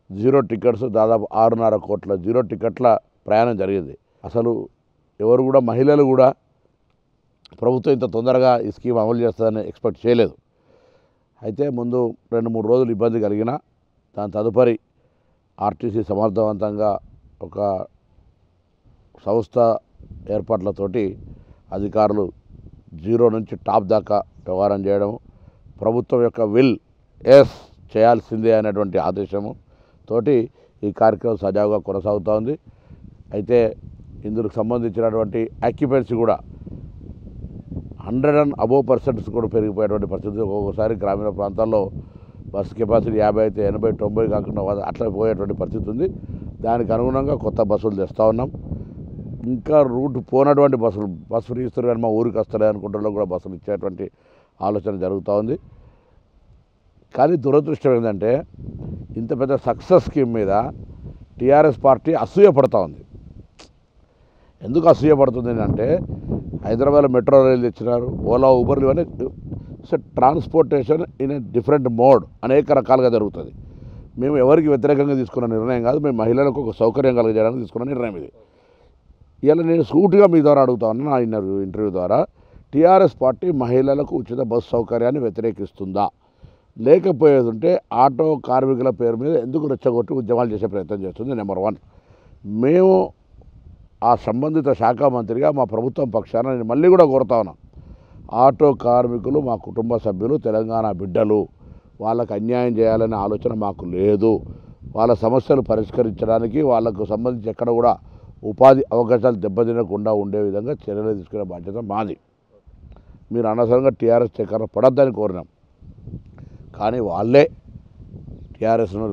Zero tickets దాదాపు 6.5 కోట్ల zero టికెట్ల ప్రయాణం జరిగింది. అసలు ఎవరు కూడా మహిళలు కూడా ప్రభుత్వం ఇంత తొందరగా ఈ స్కీమ్ అమలు చేస్తుందని ఎక్స్పెక్ట్ చేయలేదు. అయితే ముందు 2-3 రోజులు ఇబ్బంది కలిగిన దాని తదుపరి ఆర్టీసీ సమర్థవంతంగా ఒక సంస్థ ఏర్పాట్లతోటి అధికారులు జీరో నుంచి టాప్ దాకా వ్యవహారం చేయడం, ప్రభుత్వం యొక్క విల్ ఎస్ చేయాల్సిందే అనేటువంటి ఆదేశము తోటి ఈ కార్యక్రమం సజావుగా కొనసాగుతూ ఉంది. అయితే ఇందుకు సంబంధించినటువంటి ఆక్యుపెన్సీ కూడా 100% కూడా పెరిగిపోయేటువంటి పరిస్థితి. ఒక్కొక్కసారి గ్రామీణ ప్రాంతాల్లో బస్సు కెపాసిటీ 50 అయితే 80, 90 కాకుండా అట్లా పోయేటువంటి పరిస్థితి ఉంది. దానికి అనుగుణంగా కొత్త బస్సులు తెస్తూ ఉన్నాం. ఇంకా రూట్ పోనటువంటి బస్సు ఫ్రీ ఇస్తారు కానీ మా ఊరికి వస్తలే అనుకుంటున్నా కూడా బస్సులు ఇచ్చేటువంటి ఆలోచన జరుగుతూ ఉంది. కానీ దురదృష్టం ఏంటంటే ఇంత పెద్ద సక్సెస్ స్కీమ్ మీద టీఆర్ఎస్ పార్టీ అసూయపడుతూ ఉంది. ఎందుకు అసూయపడుతుంది అంటే హైదరాబాద్లో మెట్రో రైలు తెచ్చినారు, ఓలా ఊబర్లు ఇవన్నీ transportation in a different mode అనేక రకాలుగా జరుగుతుంది. మేము ఎవరికి వ్యతిరేకంగా తీసుకున్న నిర్ణయం కాదు, మేము మహిళలకు ఒక సౌకర్యం కలిగజేయడానికి తీసుకున్న నిర్ణయం ఇది. ఇలా నేను సూటిగా మీ ద్వారా అడుగుతా ఉన్నాను, నా ఇంటర్వ్యూ ద్వారా టీఆర్ఎస్ పార్టీ మహిళలకు ఉచిత బస్సు సౌకర్యాన్ని వ్యతిరేకిస్తుందా, లేకపోయేది ఉంటే ఆటో కార్మికుల పేరు మీద ఎందుకు రెచ్చగొట్టి ఉద్యమాలు చేసే ప్రయత్నం చేస్తుంది? నెంబర్ 1. మేము ఆ సంబంధిత శాఖ మంత్రిగా మా ప్రభుత్వం పక్షాన నేను మళ్ళీ కూడా కోరుతా ఉన్నాను, ఆటో కార్మికులు మా కుటుంబ సభ్యులు, తెలంగాణ బిడ్డలు, వాళ్ళకు అన్యాయం చేయాలనే ఆలోచన మాకు లేదు. వాళ్ళ సమస్యలు పరిష్కరించడానికి వాళ్ళకు సంబంధించి ఎక్కడ కూడా ఉపాధి అవకాశాలు దెబ్బతినకుండా ఉండే విధంగా చర్యలు తీసుకునే బాధ్యత మాది. మీరు అనవసరంగా టీఆర్ఎస్ చక్కెర పడద్దని కోరినాం. కానీ వాళ్ళే టీఆర్ఎస్ను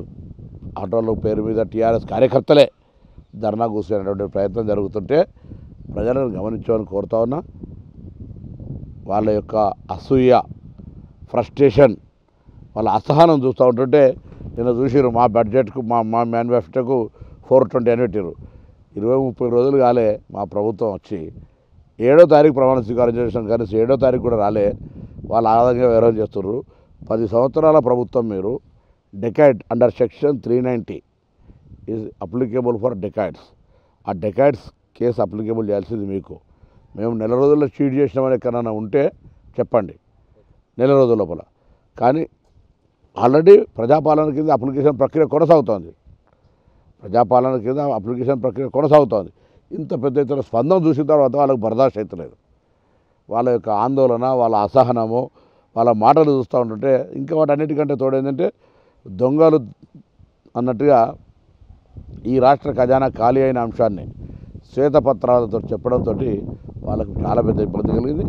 ఆటోల పేరు మీద టీఆర్ఎస్ కార్యకర్తలే ధర్నా కూర్చునేటువంటి ప్రయత్నం జరుగుతుంటే ప్రజలను గమనించమని కోరుతా ఉన్నా. వాళ్ళ యొక్క అసూయ, ఫ్రస్ట్రేషన్, వాళ్ళ అసహనం చూస్తూ ఉంటుంటే నిన్న చూసిరు మా బడ్జెట్కు మా మేనిఫెస్టోకు 420 అని పెట్టారు. 20-30 రోజులు కాలే మా ప్రభుత్వం వచ్చి 7వ తారీఖు ప్రమాణ స్వీకారం చేసిన కానీ 7వ తారీఖు కూడా రాలే. వాళ్ళు ఆదాయంగా వ్యవహారం చేస్తున్నారు. 10 సంవత్సరాల ప్రభుత్వం మీరు dacoit under section 390 is applicable for dacoits. ఆ డెకాయిడ్స్ కేసు అప్లికేబుల్ చేయాల్సింది మీకు. మేము నెల రోజుల్లో చీట్ చేసినామని ఎక్కడైనా ఉంటే చెప్పండి, నెల రోజుల లోపల. కానీ ఆల్రెడీ ప్రజాపాలన కింద అప్లికేషన్ ప్రక్రియ కొనసాగుతోంది. ఇంత పెద్ద ఎత్తున స్పందన చూసిన తర్వాత వాళ్ళకు బర్దాష్ అవుతలేదు. వాళ్ళ యొక్క ఆందోళన, వాళ్ళ అసహనము, వాళ్ళ మాటలు చూస్తూ ఉంటుంటే ఇంకా వాటన్నిటికంటే తోడేంటంటే దొంగలు అన్నట్టుగా ఈ రాష్ట్ర ఖజానా ఖాళీ అయిన అంశాన్ని శ్వేతపత్రాలతో చెప్పడంతో వాళ్ళకు చాలా పెద్ద ఇబ్బంది కలిగింది.